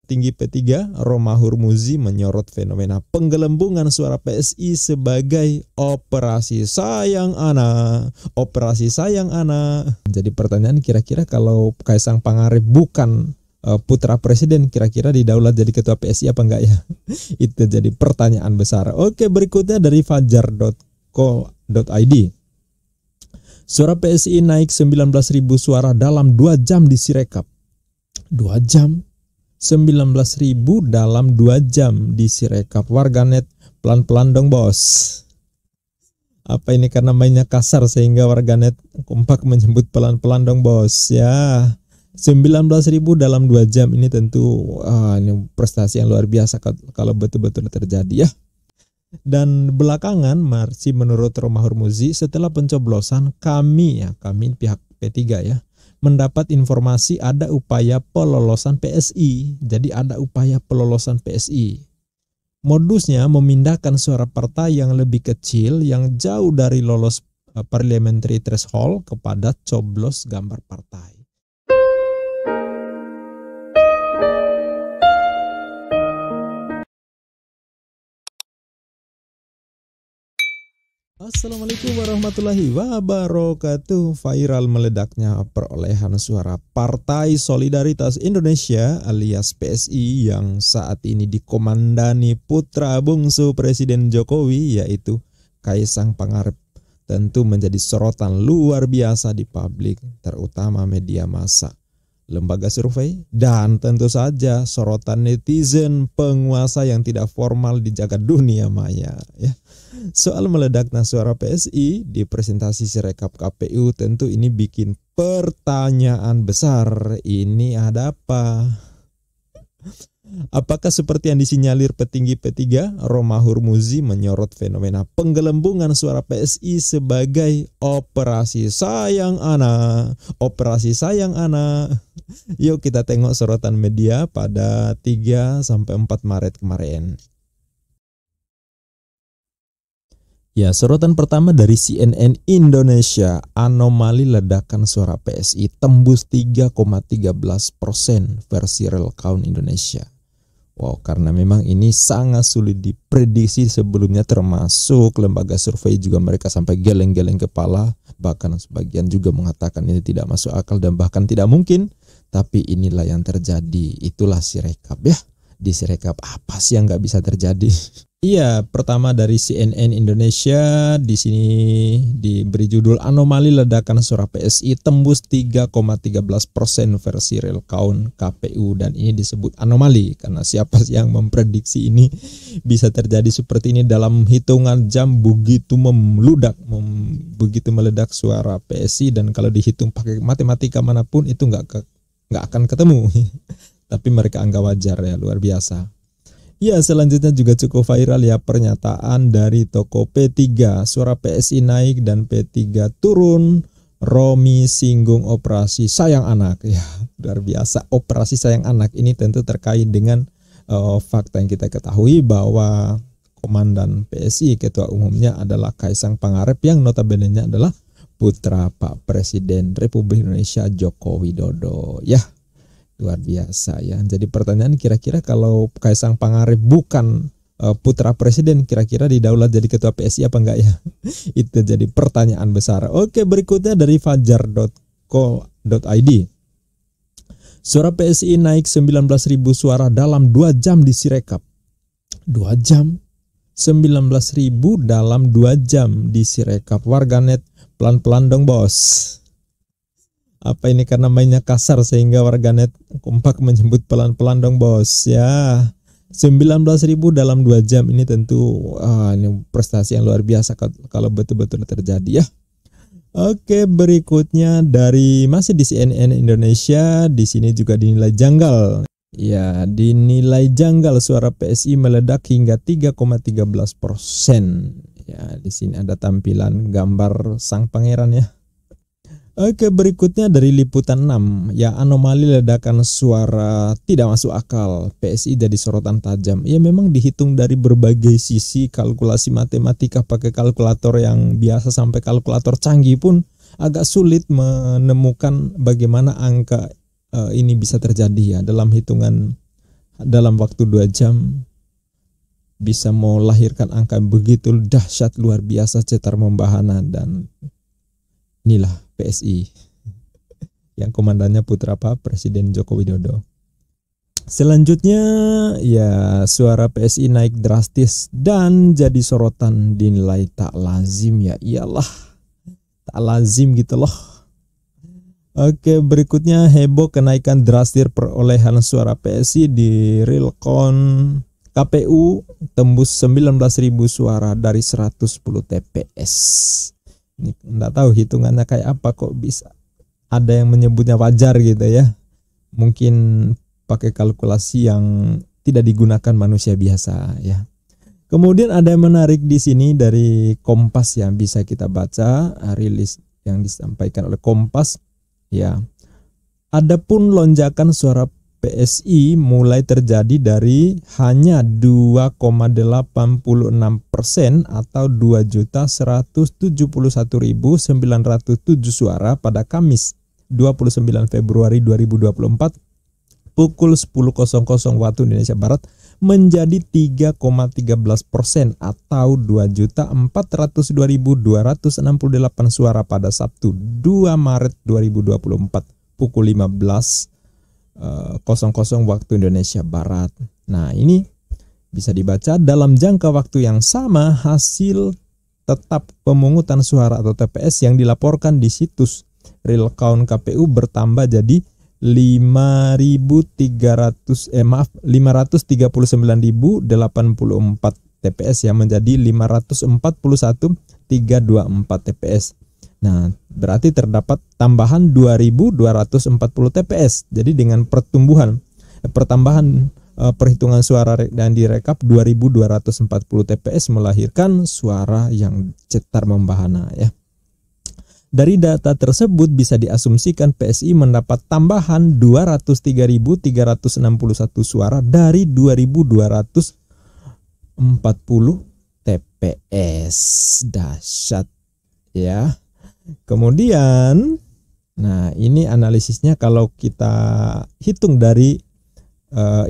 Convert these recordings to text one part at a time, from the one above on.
petinggi P3 Romahur Muzi menyorot fenomena penggelembungan suara PSI sebagai operasi sayang anak. Operasi sayang anak. Jadi pertanyaan, kira-kira kalau Kaisang Pangarep bukan putra presiden, kira-kira didaulat jadi ketua PSI apa enggak ya? Itu jadi pertanyaan besar. Oke, berikutnya dari fajar.co.id. Suara PSI naik 19.000 suara dalam 2 jam di Sirekap. 2 jam, 19.000 dalam 2 jam di Sirekap. Warganet, pelan-pelan dong bos. Apa ini karena mainnya kasar sehingga warganet kompak menyebut pelan-pelan dong bos ya. 19.000 dalam 2 jam ini tentu ini prestasi yang luar biasa kalau betul-betul terjadi ya. Dan belakangan masih menurut Romahur Muzi, setelah pencoblosan kami pihak P3 ya, mendapat informasi ada upaya pelolosan PSI. Jadi ada upaya pelolosan PSI. Modusnya memindahkan suara partai yang lebih kecil yang jauh dari lolos parliamentary threshold kepada coblos gambar partai. Assalamualaikum warahmatullahi wabarakatuh. Viral meledaknya perolehan suara Partai Solidaritas Indonesia alias PSI yang saat ini dikomandani putra bungsu Presiden Jokowi yaitu Kaisang Pangarep tentu menjadi sorotan luar biasa di publik, terutama media massa, lembaga survei, dan tentu saja sorotan netizen penguasa yang tidak formal di jagat dunia maya ya. Soal meledaknya suara PSI di presentasi Sirekap KPU, tentu ini bikin pertanyaan besar. Ini ada apa? Apakah seperti yang disinyalir petinggi P3 Romahur Muzi menyorot fenomena penggelembungan suara PSI sebagai operasi sayang anak? Operasi sayang anak. Yuk kita tengok sorotan media pada 3-4 Maret kemarin. Ya, sorotan pertama dari CNN Indonesia, anomali ledakan suara PSI tembus 3,13% versi real count Indonesia. Wow, karena memang ini sangat sulit diprediksi sebelumnya, termasuk lembaga survei juga mereka sampai geleng-geleng kepala, bahkan sebagian juga mengatakan ini tidak masuk akal dan bahkan tidak mungkin. Tapi inilah yang terjadi, itulah Sirekap ya. Di Sirekap apa sih yang nggak bisa terjadi? Iya, pertama dari CNN Indonesia, di sini diberi judul anomali ledakan suara PSI tembus 3,13% versi real count KPU, dan ini disebut anomali karena siapa sih yang memprediksi ini bisa terjadi seperti ini dalam hitungan jam begitu begitu meledak suara PSI, dan kalau dihitung pakai matematika manapun itu nggak akan ketemu. Tapi mereka anggap wajar ya, luar biasa. Ya, selanjutnya juga cukup viral ya, pernyataan dari toko P3, suara PSI naik dan P3 turun. Romi singgung operasi sayang anak. Ya, luar biasa, operasi sayang anak ini tentu terkait dengan fakta yang kita ketahui bahwa komandan PSI ketua umumnya adalah Kaisang Pangarep yang notabene-nya adalah putra Pak Presiden Republik Indonesia Joko Widodo. Ya, luar biasa ya. Jadi pertanyaan, kira-kira kalau Kaisang Pangarep bukan putra presiden, kira-kira didaulat jadi ketua PSI apa enggak ya? Itu jadi pertanyaan besar. Oke, berikutnya dari fajar.co.id. Suara PSI naik 19.000 suara dalam 2 jam di Sirekap. 2 jam, 19.000 dalam 2 jam di Sirekap. Warganet, pelan-pelan dong bos. Apa ini karena mainnya kasar sehingga warganet kompak menyebut pelan-pelan dong bos ya. 19.000 dalam 2 jam ini tentu ini prestasi yang luar biasa kalau betul-betul terjadi ya. Oke, berikutnya masih di CNN Indonesia, di sini juga dinilai janggal. Ya, dinilai janggal suara PSI meledak hingga 3,13%. Ya, di sini ada tampilan gambar sang pangeran ya. Oke, berikutnya dari Liputan 6, ya, anomali ledakan suara tidak masuk akal, PSI jadi sorotan tajam. Ya, memang dihitung dari berbagai sisi, kalkulasi matematika pakai kalkulator yang biasa sampai kalkulator canggih pun agak sulit menemukan bagaimana angka ini bisa terjadi ya dalam hitungan dalam waktu 2 jam bisa melahirkan angka begitu dahsyat luar biasa cetar membahana. Dan inilah PSI yang komandannya putra Pak Presiden Joko Widodo. Selanjutnya ya, suara PSI naik drastis dan jadi sorotan, dinilai tak lazim. Ya iyalah, tak lazim gitu loh. Oke, berikutnya heboh kenaikan drastis perolehan suara PSI di real count KPU tembus 19.000 suara dari 110 TPS. Ini enggak tahu hitungannya kayak apa, kok bisa ada yang menyebutnya wajar gitu ya. Mungkin pakai kalkulasi yang tidak digunakan manusia biasa ya. Kemudian ada yang menarik di sini dari Kompas yang bisa kita baca, rilis yang disampaikan oleh Kompas ya. Adapun lonjakan suara PSI mulai terjadi dari hanya 2,86% atau 2.171.907 suara pada Kamis 29 Februari 2024 pukul 10.00 waktu Indonesia Barat menjadi 3,13% atau 2.402.268 suara pada Sabtu 2 Maret 2024 pukul 15.00 waktu Indonesia Barat. Nah, ini bisa dibaca dalam jangka waktu yang sama hasil tetap pemungutan suara atau TPS yang dilaporkan di situs real count KPU bertambah jadi 539.084 TPS yang menjadi 541.324 TPS. Nah, berarti terdapat tambahan 2.240 TPS. Jadi dengan pertambahan perhitungan suara dan direkap 2.240 TPS melahirkan suara yang cetar membahana ya. Dari data tersebut bisa diasumsikan PSI mendapat tambahan 203.361 suara dari 2.240 TPS. Dahsyat ya. Kemudian, nah ini analisisnya kalau kita hitung dari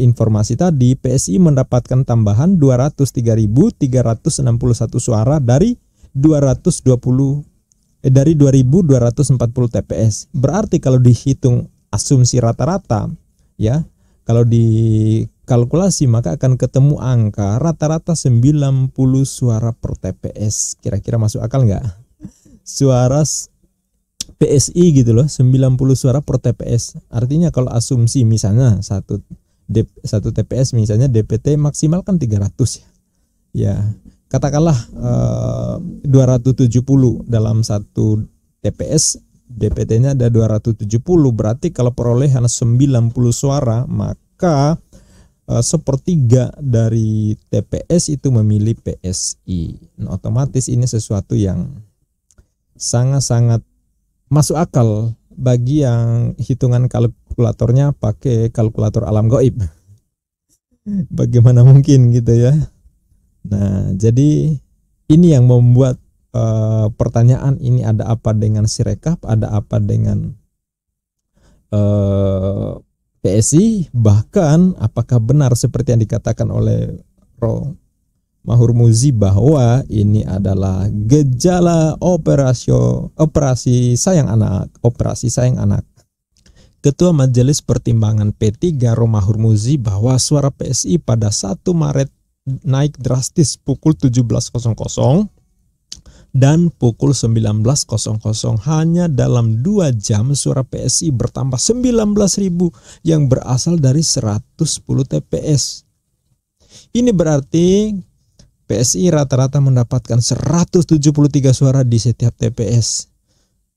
informasi tadi, PSI mendapatkan tambahan 203.361 suara dari 2.240 TPS. Berarti kalau dihitung asumsi rata-rata ya, kalau dikalkulasi maka akan ketemu angka rata-rata 90 suara per TPS. Kira-kira masuk akal nggak? Suara PSI gitu loh, 90 suara per TPS. Artinya kalau asumsi misalnya satu TPS misalnya DPT maksimal kan 300 ya. Ya, katakanlah 270 dalam satu TPS, DPT-nya ada 270. Berarti kalau perolehan 90 suara, maka sepertiga dari TPS itu memilih PSI. Nah, otomatis ini sesuatu yang sangat-sangat masuk akal bagi yang hitungan kalkulatornya pakai kalkulator alam gaib. Bagaimana mungkin gitu ya. Nah, jadi ini yang membuat pertanyaan, ini ada apa dengan Sirekap, ada apa dengan PSI, bahkan apakah benar seperti yang dikatakan oleh Mahur Muzi bahwa ini adalah gejala operasi sayang anak. Ketua Majelis Pertimbangan P3 Romahur Muzi bahwa suara PSI pada 1 Maret naik drastis pukul 17.00 dan pukul 19.00. Hanya dalam 2 jam suara PSI bertambah 19.000 yang berasal dari 110 TPS. Ini berarti PSI rata-rata mendapatkan 173 suara di setiap TPS.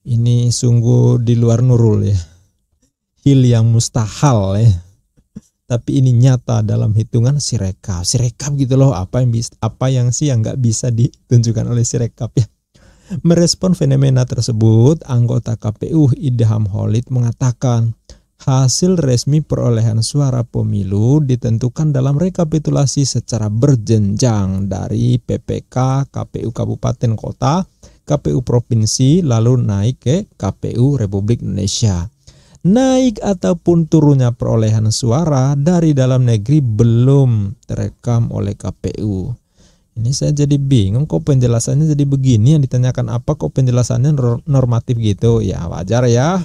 Ini sungguh di luar nurul ya. Hil yang mustahil ya. Tapi ini nyata dalam hitungan Sirekap. Sirekap gitu loh, apa yang nggak bisa ditunjukkan oleh Sirekap ya. Merespon fenomena tersebut, anggota KPU Idham Holid mengatakan hasil resmi perolehan suara pemilu ditentukan dalam rekapitulasi secara berjenjang dari PPK, KPU Kabupaten Kota, KPU Provinsi, lalu naik ke KPU Republik Indonesia. naik ataupun turunnya perolehan suara dari dalam negeri belum terekam oleh KPU. Ini saya jadi bingung, kok penjelasannya jadi begini, yang ditanyakan apa kok penjelasannya normatif gitu. Ya wajar ya.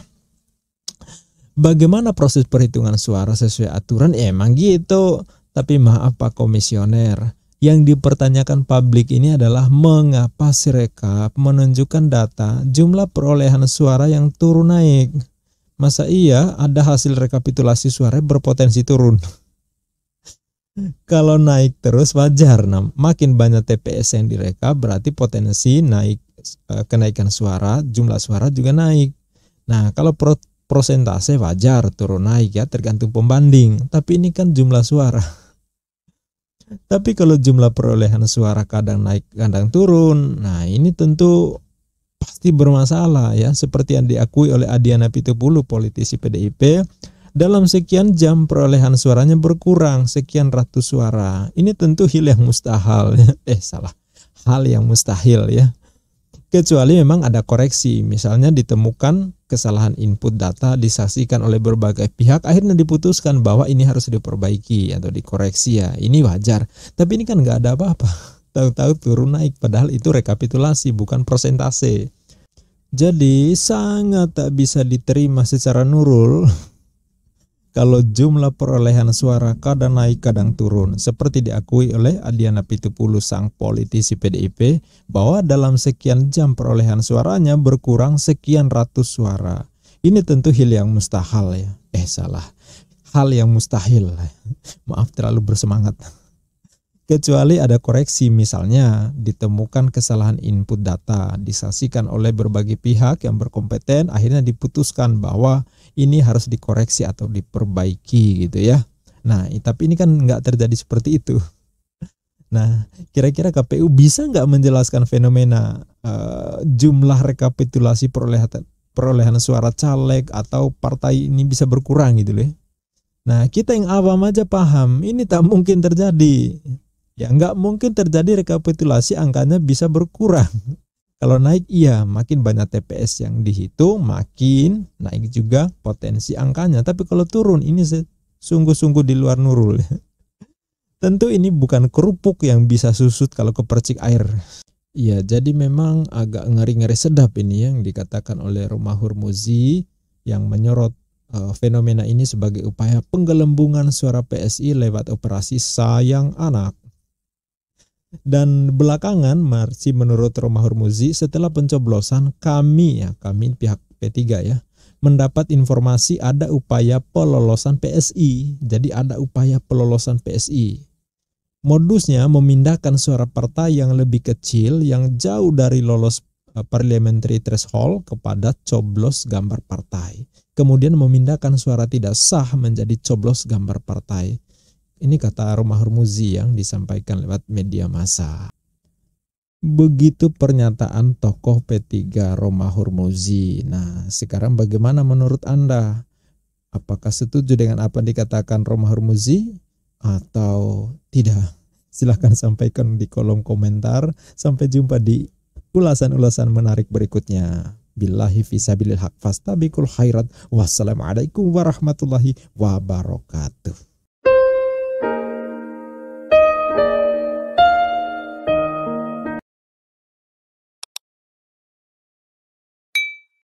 Bagaimana proses perhitungan suara sesuai aturan? Emang gitu. Tapi maaf Pak Komisioner, yang dipertanyakan publik ini adalah mengapa Sirekap menunjukkan data jumlah perolehan suara yang turun naik. Masa iya ada hasil rekapitulasi suara berpotensi turun? Kalau naik terus wajar. Nah, makin banyak TPS yang direkap berarti potensi naik, kenaikan suara, jumlah suara juga naik. Nah, kalau prosentase wajar turun naik ya, tergantung pembanding. Tapi ini kan jumlah suara. Tapi kalau jumlah perolehan suara kadang naik, kadang turun, nah ini tentu pasti bermasalah ya. Seperti yang diakui oleh Adiana Pitupulu, politisi PDIP, dalam sekian jam perolehan suaranya berkurang sekian ratus suara. Ini tentu hal yang mustahil ya. Hal yang mustahil ya. Kecuali memang ada koreksi, misalnya ditemukan kesalahan input data disaksikan oleh berbagai pihak, akhirnya diputuskan bahwa ini harus diperbaiki atau dikoreksi ya, ini wajar. Tapi ini kan nggak ada apa-apa, tahu-tahu turun naik, padahal itu rekapitulasi bukan persentase. Jadi sangat tak bisa diterima secara nurul kalau jumlah perolehan suara kadang naik kadang turun, seperti diakui oleh Adiana Pitupulu sang politisi PDIP bahwa dalam sekian jam perolehan suaranya berkurang sekian ratus suara. Ini tentu hal yang mustahil ya. Hal yang mustahil. Maaf terlalu bersemangat. Kecuali ada koreksi, misalnya ditemukan kesalahan input data, disaksikan oleh berbagai pihak yang berkompeten, akhirnya diputuskan bahwa ini harus dikoreksi atau diperbaiki gitu ya. Nah, tapi ini kan nggak terjadi seperti itu. Nah, kira-kira KPU bisa nggak menjelaskan fenomena jumlah rekapitulasi perolehan suara caleg atau partai ini bisa berkurang gitu loh. Nah, kita yang awam aja paham, ini tak mungkin terjadi. Ya nggak mungkin terjadi rekapitulasi angkanya bisa berkurang. Kalau naik iya, makin banyak TPS yang dihitung, makin naik juga potensi angkanya. Tapi kalau turun ini sungguh-sungguh di luar nurul. Tentu ini bukan kerupuk yang bisa susut kalau kepercik air. Ya, jadi memang agak ngeri-ngeri sedap ini yang dikatakan oleh Romahur Muzi yang menyorot fenomena ini sebagai upaya penggelembungan suara PSI lewat operasi sayang anak. Dan belakangan masih menurut Romahur Muzi, setelah pencoblosan kami pihak P3 ya, mendapat informasi ada upaya pelolosan PSI. Jadi ada upaya pelolosan PSI. Modusnya memindahkan suara partai yang lebih kecil yang jauh dari lolos parliamentary threshold kepada coblos gambar partai. Kemudian memindahkan suara tidak sah menjadi coblos gambar partai. Ini kata Romahur Muzi yang disampaikan lewat media massa. Begitu pernyataan tokoh P3 Romahur Muzi. Nah, sekarang bagaimana menurut Anda? Apakah setuju dengan apa yang dikatakan Romahur Muzi atau tidak? Silahkan sampaikan di kolom komentar. Sampai jumpa di ulasan-ulasan menarik berikutnya. Billahi fisabilil haq fastabiqul khairat. Wassalamualaikum warahmatullahi wabarakatuh.